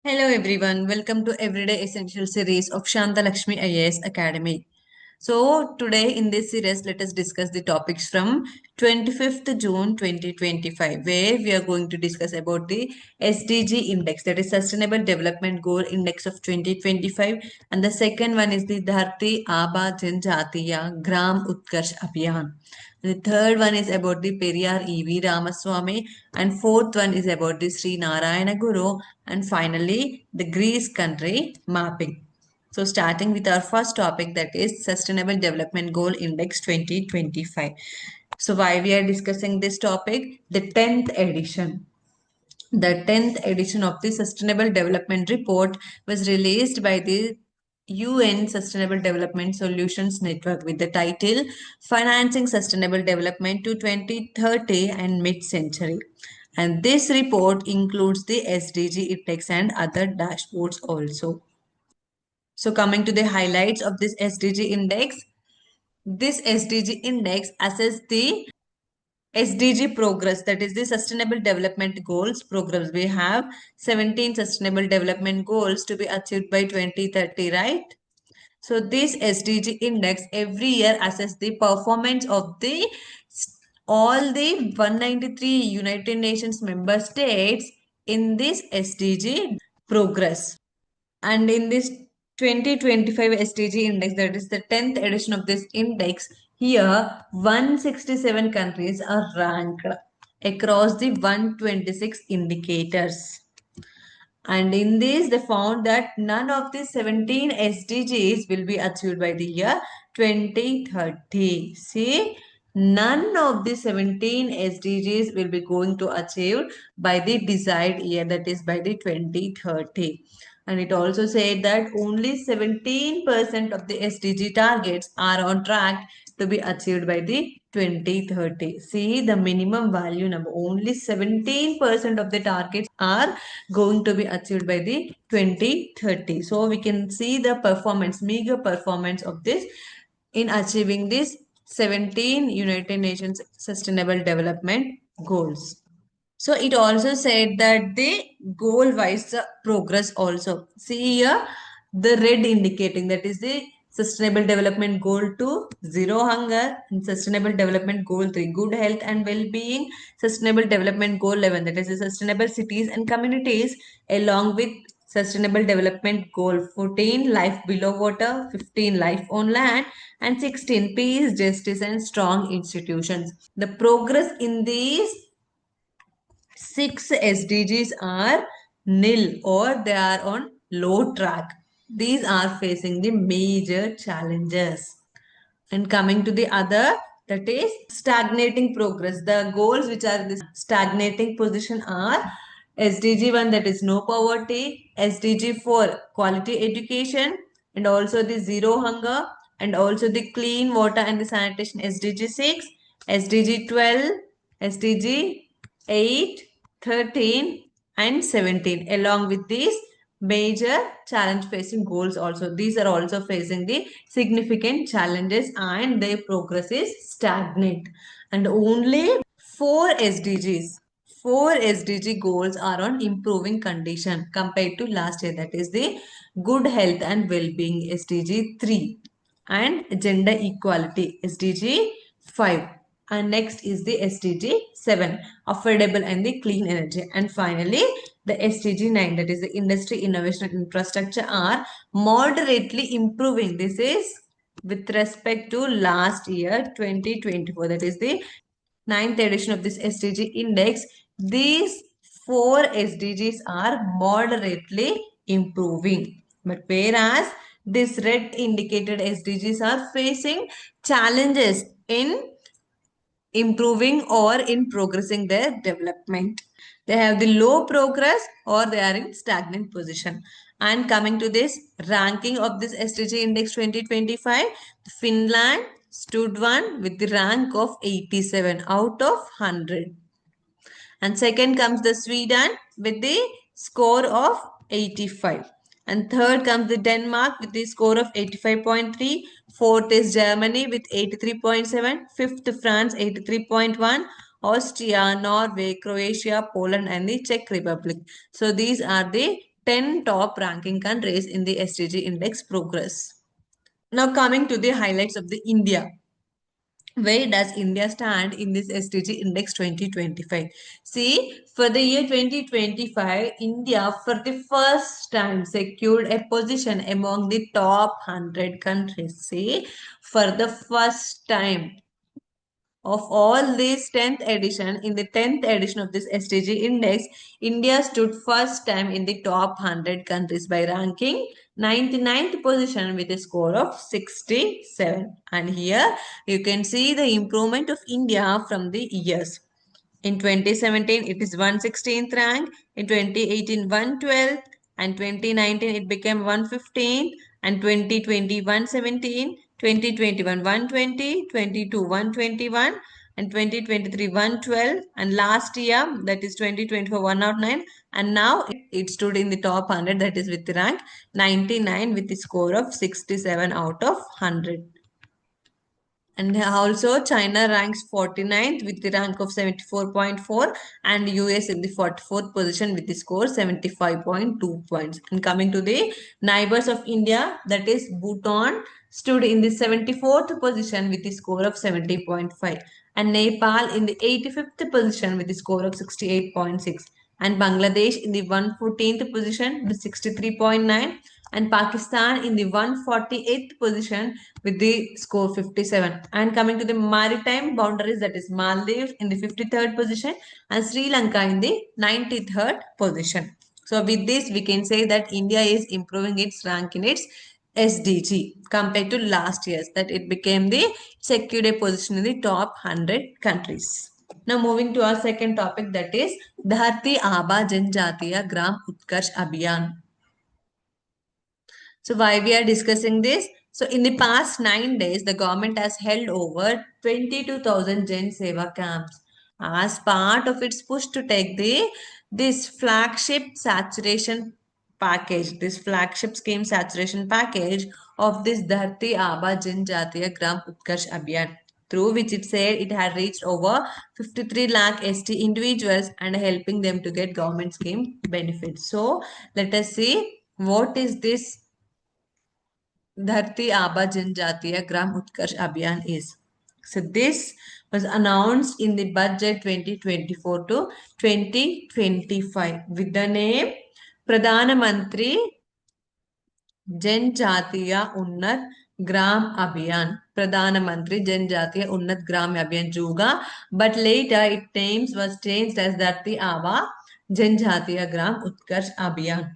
Hello everyone, welcome to Everyday Essential series of Shantha Lakshmi IAS Academy. So today in this series, let us discuss the topics from 25th June 2025, where we are going to discuss about the SDG index, that is Sustainable Development Goal Index of 2025, and the second one is the Dharti Aba Janjatiya Gram Utkarsh Abhiyan. The third one is about the Periyar E.V. Ramaswamy, and fourth one is about the Sri Narayana Guru, and finally the Greece country mapping. So starting with our first topic, that is Sustainable Development Goal Index 2025. So why we are discussing this topic? The 10th edition. The 10th edition of the Sustainable Development Report was released by the UN Sustainable Development Solutions Network with the title Financing Sustainable Development to 2030 and Mid-Century. And this report includes the SDG index and other dashboards also. So coming to the highlights of this SDG index, this SDG index assesses the SDG progress, that is the Sustainable Development Goals programs. We have 17 Sustainable Development Goals to be achieved by 2030, right? So this SDG index every year assess the performance of the all the 193 United Nations member states in this SDG progress. And in this 2025 SDG index, that is the 10th edition of this index, here 167 countries are ranked across the 126 indicators. And in this, they found that none of the 17 SDGs will be achieved by the year 2030. See, none of the 17 SDGs will be going to achieve by the desired year, that is by the 2030. And it also said that only 17% of the SDG targets are on track to be achieved by the 2030. See the minimum value number. Only 17% of the targets are going to be achieved by the 2030. So we can see the performance, meager performance of this in achieving this 17 United Nations Sustainable Development Goals. So it also said that the goal wise progress also. See here the red indicating, that is the Sustainable Development Goal 2, zero hunger, and Sustainable Development Goal 3, good health and well-being, Sustainable Development Goal 11, that is the sustainable cities and communities, along with Sustainable Development Goal 14, life below water, 15, life on land, and 16, peace, justice, and strong institutions. The progress in these 6 SDGs are nil or they are on low track. These are facing the major challenges. And coming to the other, that is stagnating progress. The goals which are in this stagnating position are SDG 1, that is no poverty, SDG 4, quality education, and also the zero hunger, and also the clean water and the sanitation SDG 6, SDG 12, SDG 8, 13, and 17. Along with these major challenge facing goals also, these are also facing the significant challenges and their progress is stagnant. And only 4 SDG goals are on improving condition compared to last year, that is the good health and well-being SDG 3 and gender equality SDG 5, and next is the SDG 7, affordable and the clean energy, and finally the SDG 9, that is the industry innovation and infrastructure, are moderately improving. This is with respect to last year 2024, that is the 9th edition of this SDG index. These 4 SDGs are moderately improving, but whereas this red indicated SDGs are facing challenges in improving or in progressing their development. They have the low progress or they are in stagnant position. And coming to this ranking of this SDG Index 2025, Finland stood one with the rank of 87 out of 100. And second comes the Sweden with the score of 85. And third comes the Denmark with the score of 85.3. Fourth is Germany with 83.7. Fifth, France 83.1. Austria, Norway, Croatia, Poland, and the Czech Republic. So these are the 10 top ranking countries in the SDG index progress. Now coming to the highlights of the India. Where does India stand in this SDG Index 2025? See, for the year 2025, India for the first time secured a position among the top 100 countries. See, for the first time of all this 10th edition, in the 10th edition of this SDG index, India stood first time in the top 100 countries by ranking 99th position with a score of 67. And here you can see the improvement of India from the years. In 2017, it is 116th rank. In 2018, 112th. And 2019, it became 115th. And 2020, 117. 2021, 120. 22, 121. And 2023, 112. And last year, that is 2024, 109. And now it stood in the top 100, that is with the rank 99 with the score of 67 out of 100. And also China ranks 49th with the rank of 74.4 and US in the 44th position with the score 75.2 points. And coming to the neighbors of India, that is Bhutan stood in the 74th position with the score of 70.5 and Nepal in the 85th position with the score of 68.6 and Bangladesh in the 114th position with 63.9 and Pakistan in the 148th position with the score 57. And coming to the maritime boundaries, that is Maldives in the 53rd position and Sri Lanka in the 93rd position. So with this, we can say that India is improving its rank in its SDG compared to last year's, that it became the secured a position in the top 100 countries. Now moving to our second topic, that is Dharti Aba Janjatiya Gram Utkarsh Abhiyan. So why we are discussing this? So in the past 9 days, the government has held over 22,000 Gen Seva camps as part of its push to take this flagship saturation package, this flagship scheme saturation package of this Dharti Aba Janjatiya Gram Utkarsh Abhiyan, through which it said it had reached over 53 lakh ST individuals and helping them to get government scheme benefits. So let us see what is this Dharti Aba Janjatiya Gram Utkarsh Abhiyan is. So this was announced in the budget 2024 to 2025 with the name Pradhana Mantri Janjatiya Unnat Gram Abhiyan. Pradhana Mantri Janjatiya Unnat Gram Abhiyan Juga, but later its name was changed as Dharti Aba Janjatiya Gram Utkarsh Abhiyan.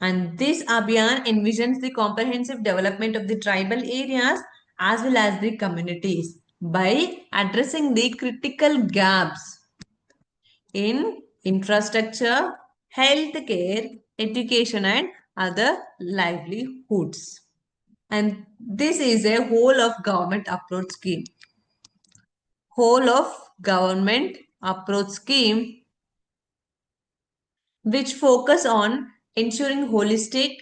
And this Abhiyan envisions the comprehensive development of the tribal areas as well as the communities by addressing the critical gaps in infrastructure, healthcare, education, and other livelihoods. And this is a whole of government approach scheme. Whole of government approach scheme which focus on ensuring holistic,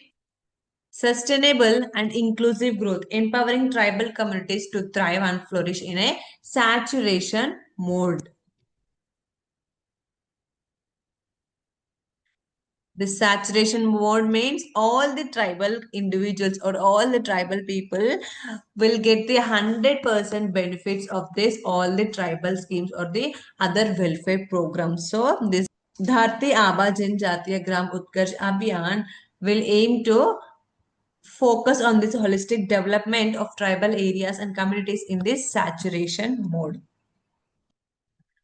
sustainable and inclusive growth, empowering tribal communities to thrive and flourish in a saturation mode. The saturation mode means all the tribal individuals or all the tribal people will get the 100% benefits of this, all the tribal schemes or the other welfare programs. So this Dharti Aba Janjatiya Gram Utkarsh Abhiyan will aim to focus on this holistic development of tribal areas and communities in this saturation mode.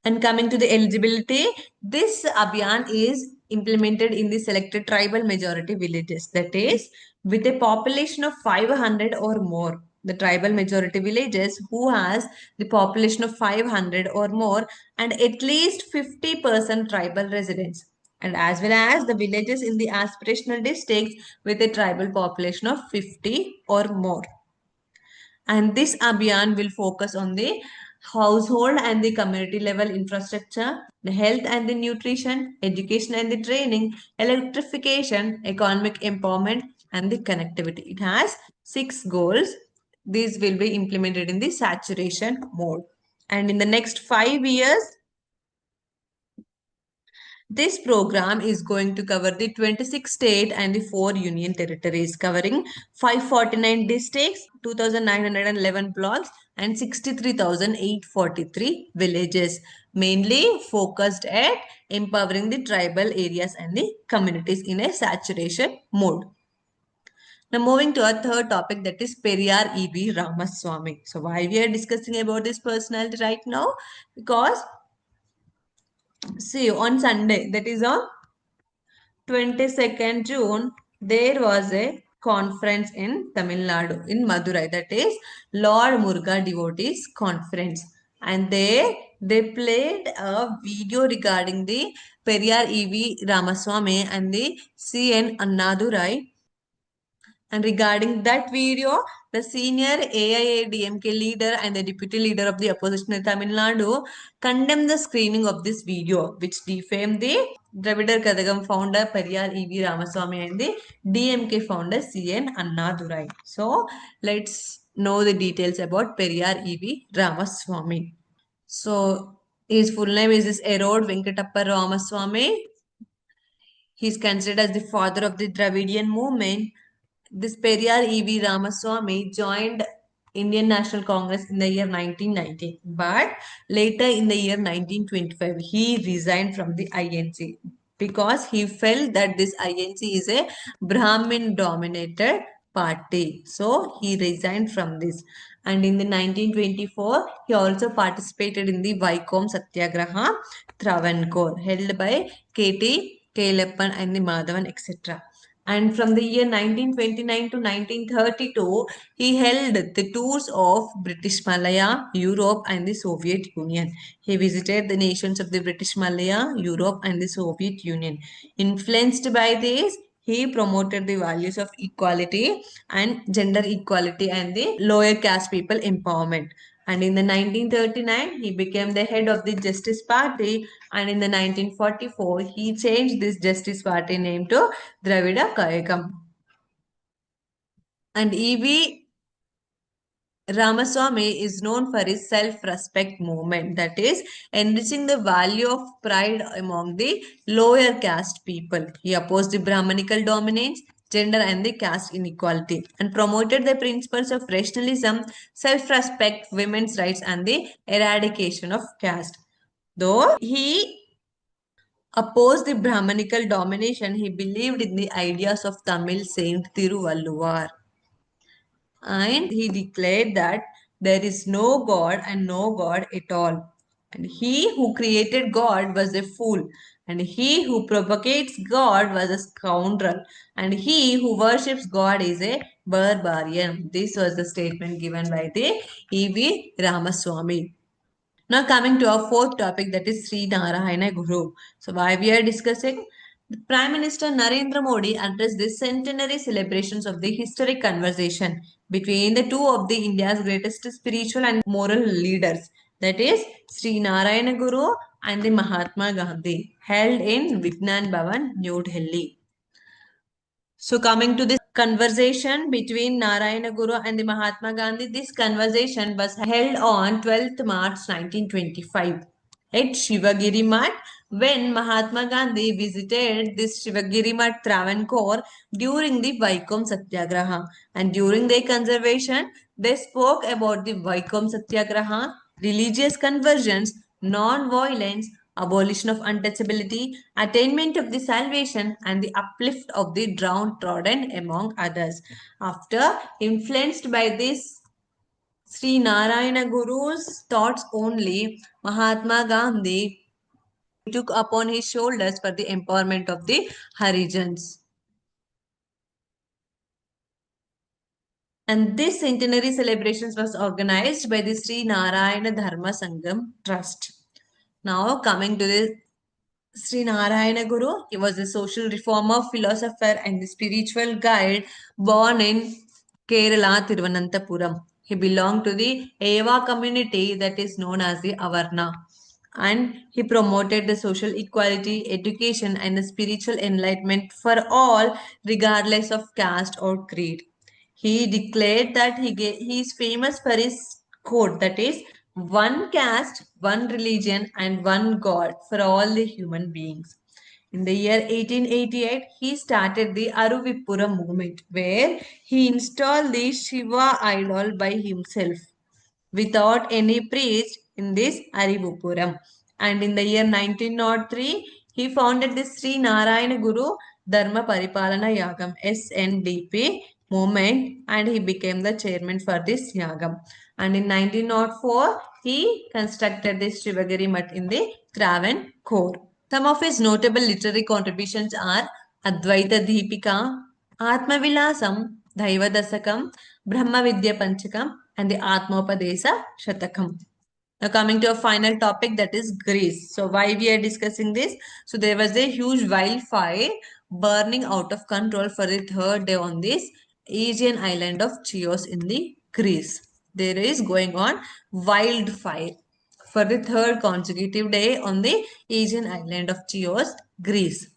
And coming to the eligibility, this Abhiyan is implemented in the selected tribal majority villages. That is, with a population of 500 or more. The tribal majority villages who has the population of 500 or more and at least 50% tribal residents. And as well as the villages in the aspirational districts with a tribal population of 50 or more. And this Abhiyan will focus on the household and the community level infrastructure, the health and the nutrition, education and the training, electrification, economic empowerment, and the connectivity. It has 6 goals. These will be implemented in the saturation mode. And in the next 5 years, This program is going to cover the 26 state and the 4 union territories, covering 549 districts, 2,911 blocks, and 63,843 villages, mainly focused at empowering the tribal areas and the communities in a saturation mode. Now moving to our third topic, that is Periyar E.V. Ramaswamy. So why we are discussing about this personality right now? Because see, on Sunday, that is on 22nd June, there was a conference in Tamil Nadu, in Madurai, that is Lord Muruga Devotees Conference. And they played a video regarding the Periyar E.V. Ramaswamy and the C.N. Annadurai. And regarding that video, the senior AIADMK leader and the deputy leader of the opposition in Tamil Nadu condemned the screening of this video, which defamed the Dravidar Kadagam founder Periyar E.V. Ramaswamy and the DMK founder C.N. Annadurai. So, let's know the details about Periyar E.V. Ramaswamy. So, his full name is Erode Venkatappa Ramaswamy. He is considered as the father of the Dravidian movement. This Periyar E.V. Ramaswamy joined Indian National Congress in the year 1990, but later in the year 1925, he resigned from the INC because he felt that this INC is a Brahmin dominated party. So he resigned from this. And in the 1924, he also participated in the Vaikom Satyagraha Travancore held by K.T. Keleppan and the Madhavan, etc. And from the year 1929 to 1932, he held the tours of British Malaya, Europe, and the Soviet Union. He visited the nations of the British Malaya, Europe, and the Soviet Union. Influenced by this, he promoted the values of equality and gender equality and the lower caste people empowerment. And in the 1939, he became the head of the Justice Party. And in the 1944, he changed this Justice Party name to Dravida Kayakam. And E.V. Ramaswamy is known for his self-respect movement, that is, enriching the value of pride among the lower caste people. He opposed the Brahmanical dominance, gender and the caste inequality, and promoted the principles of rationalism, self-respect, women's rights, and the eradication of caste. Though he opposed the Brahmanical domination, he believed in the ideas of Tamil Saint Thiruvalluvar. And he declared that there is no God and no God at all. And he who created God was a fool, and he who propagates God was a scoundrel, and he who worships God is a barbarian. This was the statement given by the E.V. Ramaswamy. Now coming to our fourth topic, that is Sri Narayana Guru. So why we are discussing? The Prime Minister Narendra Modi addressed the centenary celebrations of the historic conversation between the two of the India's greatest spiritual and moral leaders, that is Sri Narayana Guru and the Mahatma Gandhi, held in Vignan Bhavan, New Delhi. So coming to this conversation between Narayana Guru and the Mahatma Gandhi, this conversation was held on 12th March 1925 at Shivagiri Math when Mahatma Gandhi visited this Shivagiri Math Travancore during the Vaikom Satyagraha. And during their conversation, they spoke about the Vaikom Satyagraha, religious conversions, non-violence, abolition of untouchability, attainment of the salvation, and the uplift of the downtrodden, among others. After influenced by this Sri Narayana Guru's thoughts only, Mahatma Gandhi took upon his shoulders for the empowerment of the Harijans. And this centenary celebrations was organized by the Sri Narayana Dharma Sangam Trust. Now coming to the Sri Narayana Guru, he was a social reformer, philosopher, and the spiritual guide born in Kerala, Thiruvananthapuram. He belonged to the Eva community that is known as the Avarna. And he promoted the social equality, education, and the spiritual enlightenment for all, regardless of caste or creed. He declared that he is famous for his quote, that is, one caste, one religion, and one God for all the human beings. In the year 1888, he started the Aruvipura movement, where he installed the Shiva idol by himself without any priest in this Arivupuram. And in the year 1903, he founded the Sri Narayana Guru Dharma Paripalana Yagam SNDP movement, and he became the chairman for this Yagam. And in 1904, he constructed the Srivagiri Mutt in the Travancore. Some of his notable literary contributions are Advaita Deepika, Atmavilasam, Daivadasakam, Brahma Vidya Panchakam, and the Atmopadesa Shatakam. Now coming to a final topic, that is Greece. So why we are discussing this? So there was a huge wildfire burning out of control for the third day on this Aegean island of Chios in the Greece. There is going on wildfire for the third consecutive day on the Aegean island of Chios, Greece.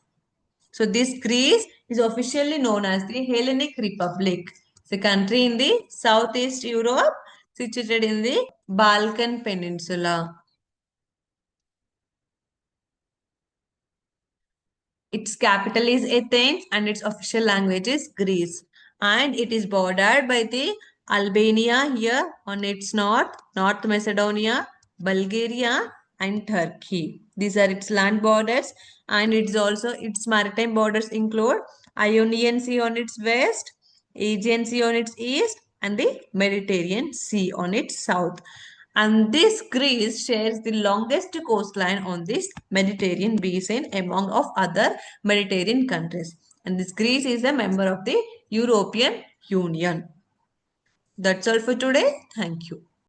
So this Greece is officially known as the Hellenic Republic. It's a country in the Southeast Europe situated in the Balkan Peninsula. Its capital is Athens and its official language is Greece. And it is bordered by the Albania here on its north, North Macedonia, Bulgaria and Turkey. These are its land borders, and it's also its maritime borders include Ionian Sea on its west, Aegean Sea on its east and the Mediterranean Sea on its south. And this Greece shares the longest coastline on this Mediterranean basin among of other Mediterranean countries. And this Greece is a member of the European Union. That's all for today. Thank you.